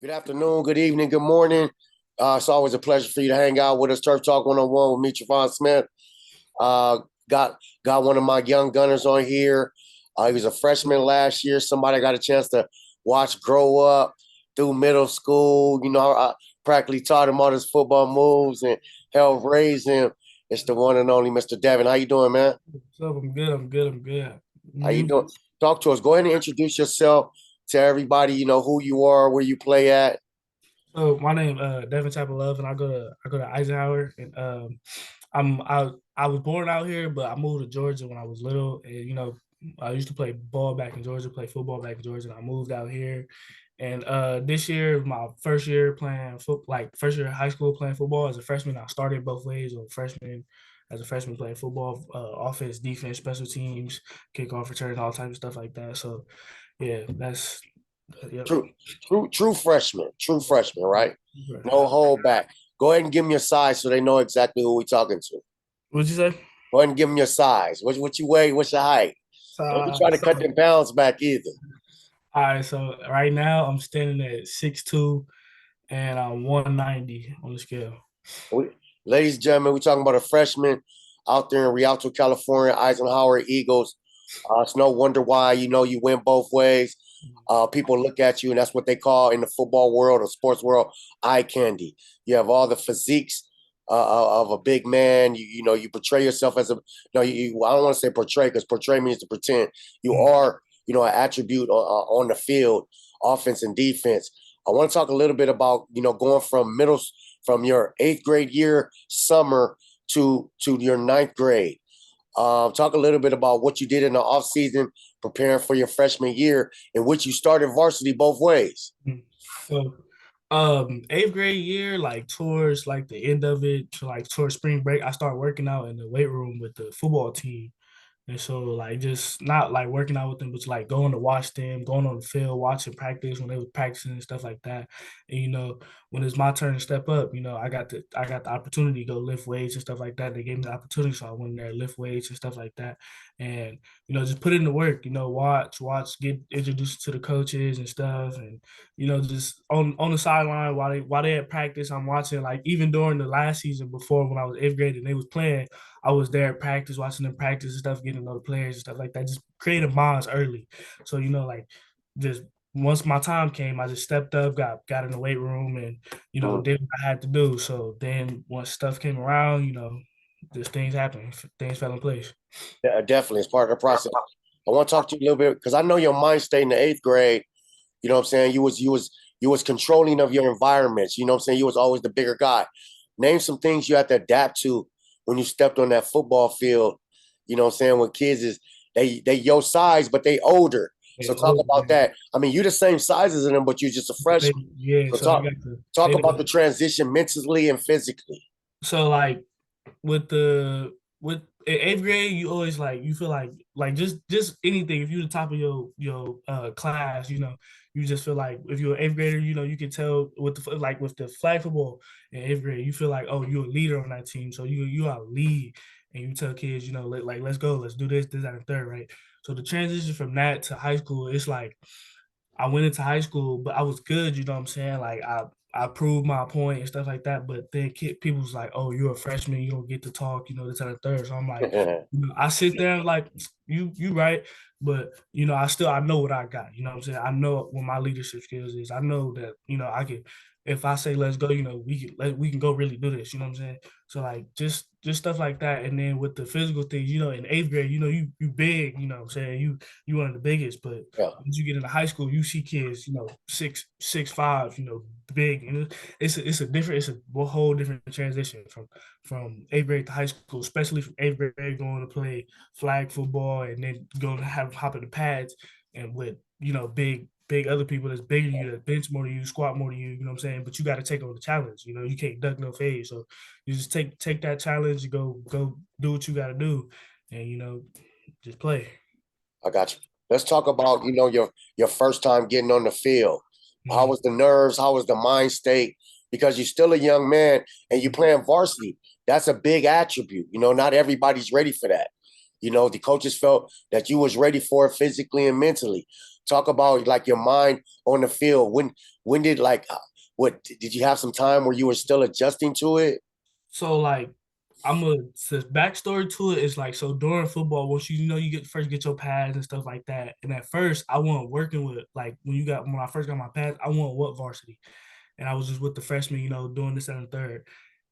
Good afternoon, good evening, good morning. It's always a pleasure for you to hang out with us. Turf Talk 101 with me, Travon Smith. Uh, got got one of my young gunners on here. He was a freshman last year. Somebody I got a chance to watch grow up through middle school. I practically taught him all his football moves and helped raise him. It's the one and only Mr. Devin. How you doing, man? What's up? I'm good. I'm good. I'm good. How you You? doing? Talk to us. Go ahead and introduce yourself to everybody. You know who you are, where you play at. So my name Devin Chapple-Love, and I go to Eisenhower, and I was born out here, but I moved to Georgia when I was little, and I used to play ball back in Georgia, play football back in Georgia, and I moved out here, and this year my first year playing like first year of high school playing football as a freshman. I started both ways, as a freshman playing football, offense, defense, special teams, kickoff return, all types of stuff like that. So yeah, that's yep. True freshman. True freshman, right? No hold back. Go ahead and give them your size so they know exactly who we're talking to. What'd you say? Go ahead and give them your size. What you weigh? What's your height? So, Don't be trying to cut them pounds back either. all right. So right now I'm standing at 6'2" and I'm 190 on the scale. We, Ladies and gentlemen, we're talking about a freshman out there in Rialto, California, Eisenhower Eagles. It's no wonder why you win both ways. People look at you, and that's what they call in the football world or sports world eye candy. You have all the physiques of a big man. You portray yourself as a no. I don't want to say portray because portray means to pretend. You are an attribute on the field, offense and defense. I want to talk a little bit about going from your eighth grade year summer to your ninth grade. Talk a little bit about what you did in the off season preparing for your freshman year, in which you started varsity both ways. So, eighth grade year, like towards like the end of it, to like towards spring break, I started working out in the weight room with the football team. And so like just not like working out with them, but like going to watch them, going on the field, watching practice when they were practicing and stuff like that. And when it's my turn to step up, I got the opportunity to go lift weights and stuff like that. They gave me the opportunity, so I went in there, lift weights and stuff like that. And just put in the work, watch, get introduced to the coaches and stuff. And just on the sideline while they at practice, I'm watching, like even during the last season before when I was eighth grade and they was playing. I was there at practice, watching them practice and stuff, getting to know the players and stuff like that. Just creating bonds early. So, like just once my time came, I just stepped up, got in the weight room and, Mm. did what I had to do. So then once stuff came around, just things happened. Things fell in place. Yeah, definitely, it's part of the process. I want to talk to you a little bit because I know your mind state in the eighth grade. You know what I'm saying? You was controlling of your environments. You know what I'm saying? You was always the bigger guy. Name some things you had to adapt to when you stepped on that football field. You know what I'm saying? When kids is they your size, but they older. So talk about that. I mean, you're the same size as them, but you're just a freshman. Yeah, So so I talk got the talk they about the transition mentally and physically. so like with eighth grade, you always like you feel like just anything. If you're the top of your class, you just feel like if you're an eighth grader, you can tell with the flag football in eighth grade, you feel like, oh, you're a leader on that team, so you are a lead, and you tell kids, like let's go, let's do this, that, and third, right? So the transition from that to high school, it's like I went into high school, but I was good. You know what I'm saying? Like I proved my point and stuff like that. But then people was like, "Oh, you're a freshman. You don't get to talk." This and the third. So I'm like, I sit there and like you right, but I know what I got. You know what I'm saying? I know what my leadership skills is. I know that I can. If I say let's go, we can go really do this. You know what I'm saying? So like just stuff like that. And then with the physical things, in eighth grade, you big. You know what I'm saying? You one of the biggest, but Yeah, once you get into high school, you see kids, 6'5", big, and it's a whole different transition from eighth grade to high school, especially from eighth grade going to play flag football and then going to have hop in the pads and with big other people that's bigger than you, that bench more than you, squat more than you. You know what I'm saying? But you got to take on the challenge. You can't duck no fade. So you just take that challenge, you go do what you got to do, and just play. I got you. Let's talk about your first time getting on the field. How Mhm. was the nerves? How was the mind state? Because you're still a young man and you playing varsity. That's a big attribute. Not everybody's ready for that. The coaches felt that you was ready for it physically and mentally. talk about like your mind on the field. When did like what did you have some time where you were still adjusting to it? So like the backstory to it is like so during football, once you get first get your pads and stuff like that. And at first I wasn't working with like when I first got my pads, I wasn't what varsity. And I was just with the freshmen, doing this and the third.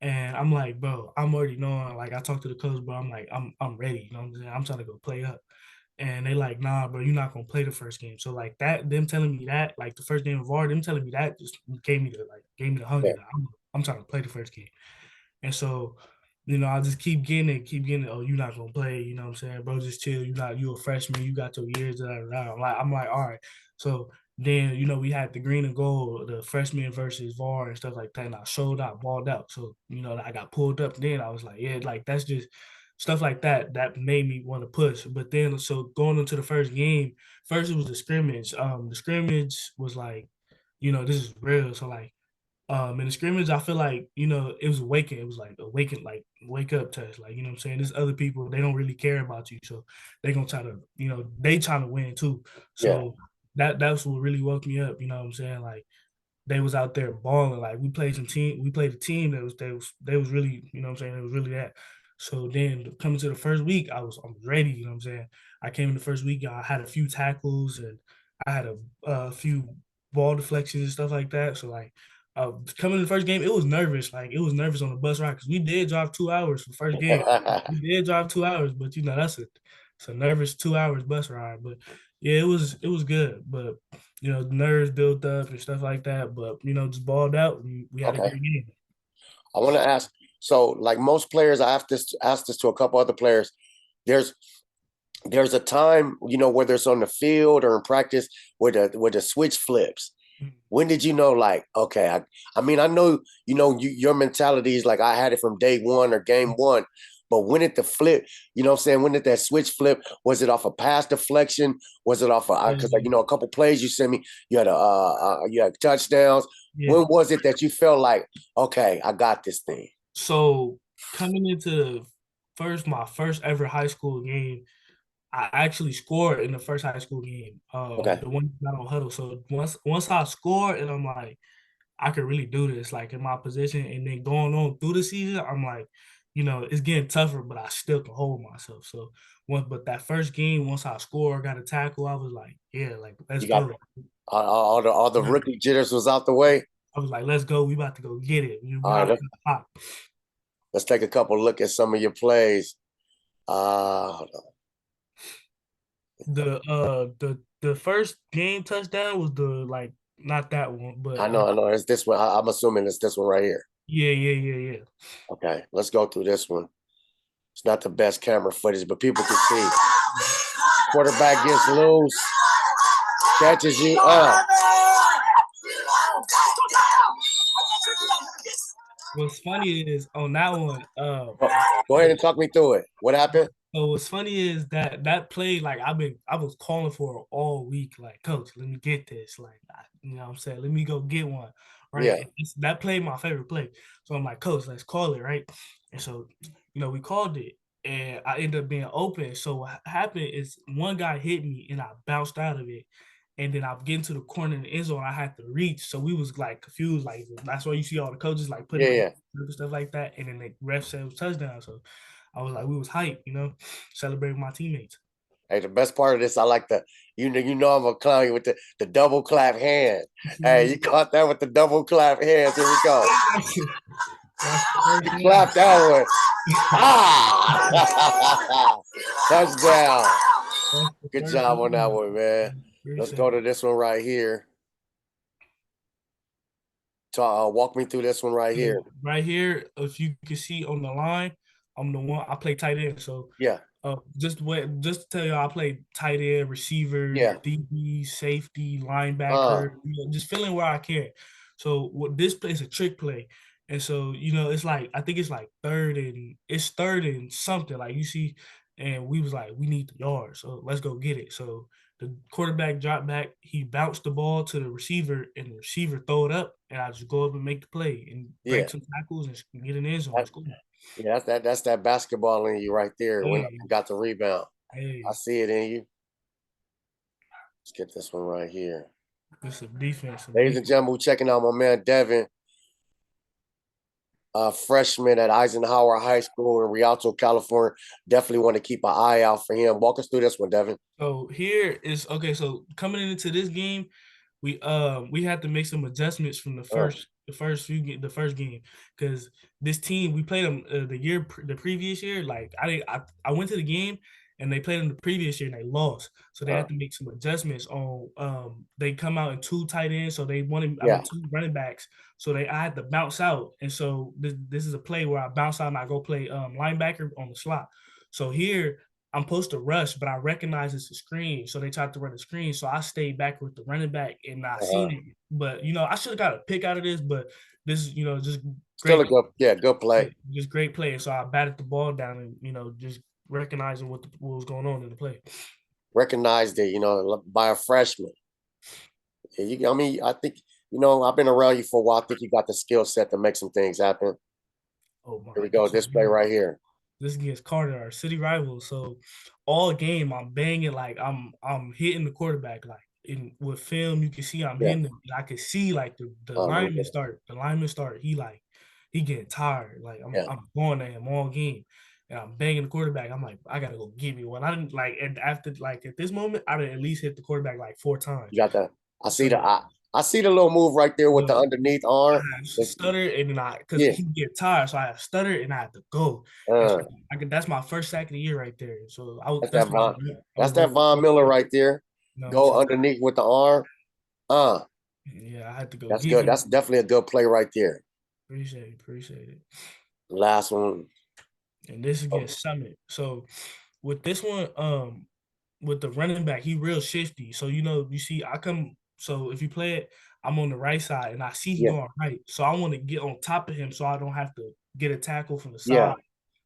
And I'm like, bro, I'm already knowing. Like I talked to the coach, bro. I'm like, I'm ready. You know what I'm saying? I'm trying to go play up. And they like, nah, bro, you're not gonna play the first game. So like that, them telling me that, like the first game of VAR, them telling me that just gave me the hunger. Yeah. That I'm trying to play the first game. And so, I just keep getting it, keep getting it. Oh, you're not gonna play, you know what I'm saying, bro? Just chill. You a freshman, you got your years. Da, da, da. I'm like, all right. So then, we had the green and gold, the freshman versus VAR and stuff like that. And I showed out, balled out. So, I got pulled up. Then I was like, yeah, like that's just stuff like that that made me want to push. But then so going into the first game, first it was the scrimmage. The scrimmage was like, this is real. So like in the scrimmage, I feel like, it was awakened. It was like awakened, like wake up test. Like, you know what I'm saying? There's other people, they don't really care about you. So they gonna try to, they trying to win too. Yeah. So that's what really woke me up, you know what I'm saying? Like they was out there balling. Like we played a team that was really, you know what I'm saying, it was really that. So then coming to the first week, I'm ready, you know what I'm saying? I came in the first week, I had a few tackles and I had a few ball deflections and stuff like that. So like coming in the first game, it was nervous. Like it was nervous on the bus ride because we did drive 2 hours for the first game. We did drive 2 hours, but it's a nervous 2 hours bus ride. But yeah, it was good. But the nerves built up and stuff like that. But just balled out and we had a Okay. great game. I want to ask. So, like most players, I have to ask this to a couple other players. There's there's a time, whether it's on the field or in practice, where the switch flips. When did you know, like, okay, I mean, I know, your mentality is like I had it from day one or game one, but when did the flip, you know what I'm saying? When did that switch flip? Was it off a pass deflection? Was it off because like, Yeah, a couple plays you sent me, you had touchdowns. yeah. When was it that you felt like, okay, I got this thing? So coming into my first ever high school game, I actually scored in the first high school game. Okay. The one not on huddle. So once I scored and I'm like, I could really do this, like in my position. And then going on through the season, I'm like, it's getting tougher, but I still can hold myself. So but that first game, once I scored, got a tackle, I was like, yeah, like let's You got go. all the rookie jitters was out the way. I was like, let's go. We about to go get it. We All right, about to pop. let's take a couple look at some of your plays. Hold on. The first game touchdown was the like not that one, but I know. It's this one. I'm assuming it's this one right here. yeah, yeah, yeah, yeah. Okay, let's go through this one. It's not the best camera footage, but people can see. Quarterback gets loose, catches you up. What's funny is on that one, Go ahead and talk me through it. What happened? so what's funny is that play, like I was calling for it all week, like coach, let me get this, like you know what I'm saying, let me go get one, right? Yeah, And that play my favorite play, so I'm like, coach, let's call it, right? And so we called it, and I ended up being open. So what happened is one guy hit me, and I bounced out of it. And then I'm getting to the corner in the end zone. I had to reach, so we was like confused. Like that's why you see all the coaches like putting yeah, their hands yeah. up and stuff like that. And then the ref said it was touchdown. So I was like, we was hyped, celebrating my teammates. Hey, the best part of this, I like the I'm a clown with the double clap hand. Hey, you caught that with the double clap hands. Here we go. That's the first You one. clapped that one. Ah! Touchdown. That's the Good first job on that one. one, man. Let's Appreciate go to it. this one right here. Walk me through this one right here. So right here, if you can see on the line, I'm the one I play tight end. So Yeah, just to tell you, I play tight end, receiver, yeah. DB, safety, linebacker, Uh, just filling where I can. So what this play is a trick play. And so, it's like I think it's third and something. Like you see, and we was like, we need the yard. So let's go get it. So the quarterback dropped back, he bounced the ball to the receiver, and the receiver throw it up, and I just go up and make the play and break yeah. some tackles and get an end zone That, and score. yeah, that's that basketball in you right there when Hey, you got the rebound. I hey. see it in you. Let's get this one right here. It's some defense. Ladies and gentlemen, we're checking out my man Devin, freshman at Eisenhower High School in Rialto, California. Definitely want to keep an eye out for him. Walk us through this one, Devin. So here is okay. So coming into this game, we had to make some adjustments from the first game because this team we played them the previous year. Like I went to the game and they played them the previous year and they lost, so they had to make some adjustments on. They come out in two tight ends, so they wanted two running backs, so I had to bounce out, and so this is a play where I bounce out and I go play linebacker on the slot. So here I'm supposed to rush, but I recognize it's a screen. So they tried to run the screen. So I stayed back with the running back and I seen it. But, I should have got a pick out of this, but this is, just Still great. a good play. Just great play. So I batted the ball down and, just recognizing what was going on in the play. Recognized it, by a freshman. I think, I've been around you for a while. I think you got the skill set to make some things happen. Oh, my. Here we go. This play right here. This against Carter, our city rival. So all game I'm banging like I'm hitting the quarterback like with film you can see I'm hitting him. I can see like the lineman start he getting tired like I'm going at him all game and I'm banging the quarterback. I'm like I gotta go give me one. I didn't like and after like at this moment I didn't at least hit the quarterback like 4 times. You got that. I see the little move right there with the underneath arm. I stutter and because he get tired, so I have stuttered and I have to go. So that's my first sack of the year right there. So that's that Von Miller right there. Go underneath with the arm. Yeah, I had to go. That's good. That's definitely a good play right there. Appreciate it. Last one. And this against Summit. So with this one, with the running back, he real shifty. So you see, I come. So if you play it, I'm on the right side, and I see he going right. So I want to get on top of him, so I don't have to get a tackle from the side.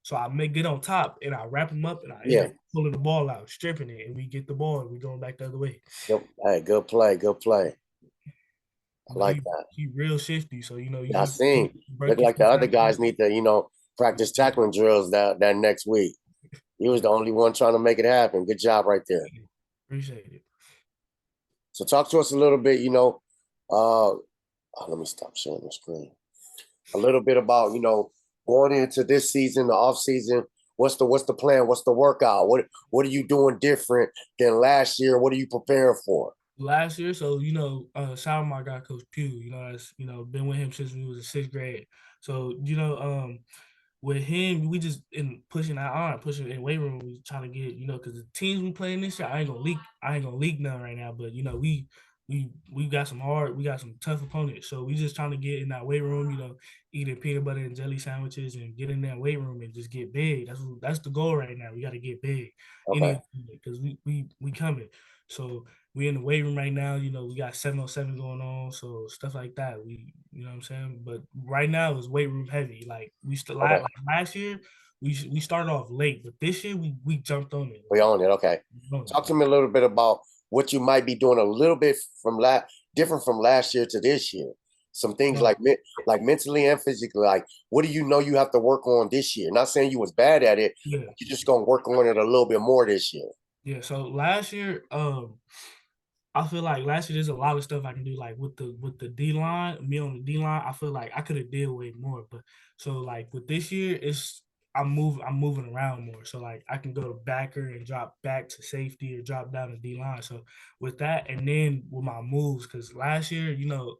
So I may get on top, and I wrap him up, and I end up pulling the ball out, stripping it, and we get the ball, and we going back the other way. Hey, good play. I like that. He real shifty, so I seen. Look like the other guys need to, practice tackling drills that next week. He was the only one trying to make it happen. Good job right there. Appreciate it. So talk to us a little bit, let me stop sharing the screen. A little bit about, going into this season, the off season. What's the plan? What's the workout? What are you doing different than last year? What are you preparing for? Last year, so shout out my guy Coach Pugh. That's been with him since we was in 6th grade. So with him, we just in pushing our arm, pushing in weight room. We trying to get because the teams we playing this year, I ain't gonna leak none right now. But we got some tough opponents. So we just trying to get in that weight room. Eating peanut butter and jelly sandwiches and get in that weight room and just get big. That's the goal right now. We got to get big, because we coming. So we in the weight room right now. We got 707 going on, so stuff like that. You know what I'm saying. But right now it's weight room heavy. Like like last year, we started off late, but this year we jumped on it. We on it. Okay. Talk to me a little bit about what you might be doing a little bit different from last year to this year. Some things like mentally and physically. Like, what do you know you have to work on this year? Not saying you was bad at it. Yeah. You're just gonna work on it a little bit more this year. Yeah. So last year, I feel like last year there's a lot of stuff I can do, like with the D line, me on the D line. I feel like I could have did way more, but so like with this year, I'm moving around more. So like I can go to backer and drop back to safety or drop down to D line. So with that, and then with my moves, because last year,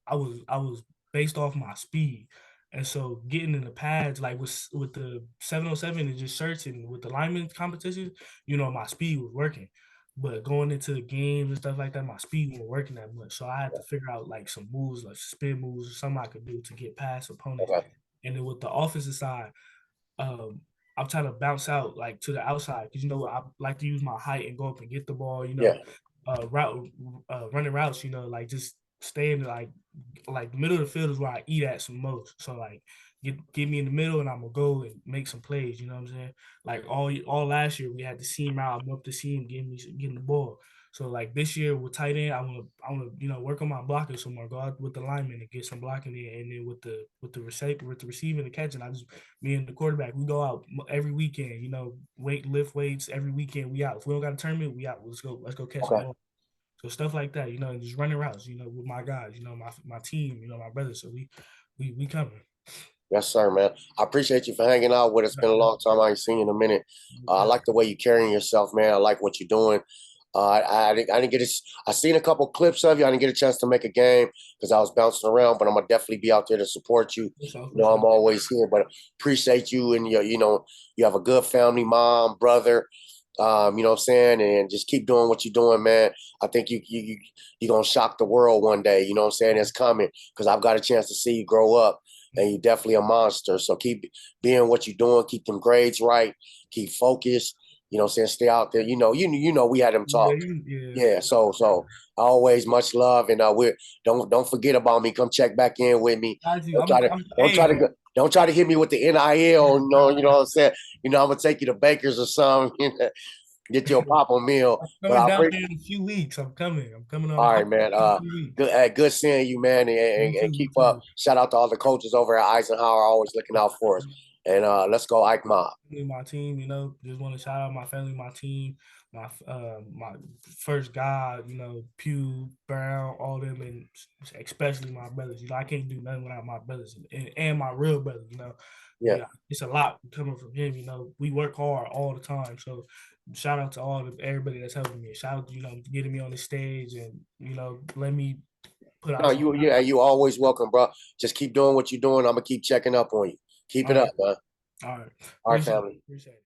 I was based off my speed. And so getting in the pads, like with the 707 and just searching with the lineman competition, my speed was working. But going into the games and stuff like that, my speed wasn't working that much. So I had to figure out like some moves, like spin moves or something I could do to get past opponents. Okay. And then with the offensive side, I'm trying to bounce out like to the outside because I like to use my height and go up and get the ball. Running routes. Like just staying like the middle of the field is where I eat at some most. So like get me in the middle and I'm gonna go and make some plays. You know what I'm saying? Like all last year we had the seam route. I'm up the seam, getting the ball. So like this year with tight end, I want to work on my blocking some more. Go out with the lineman and get some blocking in, and then with the receiving and catching, me and the quarterback, we go out every weekend. Lift weights every weekend. We out. If we don't got a tournament, we out. Let's go catch the ball. So stuff like that, and just running routes, with my guys, my team, my brothers. So we coming. Yes, sir, man. I appreciate you for hanging out with us. It's been a long time. I ain't seen you in a minute. I like the way you carrying yourself, man. I like what you're doing. I didn't get it. I seen a couple clips of you. I didn't get a chance to make a game because I was bouncing around, but I'm gonna definitely be out there to support you. I'm always here, but appreciate you and you have a good family, mom, brother. You know what I'm saying? And just keep doing what you're doing, man. I think you're gonna shock the world one day. You know what I'm saying? It's coming because I've got a chance to see you grow up, and you're definitely a monster. So keep being what you're doing, keep them grades right, keep focused. You know what I'm saying? Stay out there. We had them talk. Yeah. So always much love, and we don't forget about me. Come check back in with me. Don't try to hit me with the NIL. You know what I'm saying. I'm gonna take you to Baker's or something. Get your papa meal. I'm But coming down there in a few weeks. I'm coming. I'm coming on. all right, man. Good seeing you, man, and keep up. Shout out to all the coaches over at Eisenhower, always looking out for us. And let's go, Ike Mob. My team, just want to shout out my family, my team, my first guy, Pew, Brown, all them, and especially my brothers. I can't do nothing without my brothers and my real brothers. Yeah, it's a lot coming from him. We work hard all the time. So shout out to everybody that's helping me. Shout out to getting me on the stage and let me put out. No, you always welcome, bro. Just keep doing what you're doing. I'm gonna keep checking up on you. Keep it up, man. All right. All right, family. Appreciate it.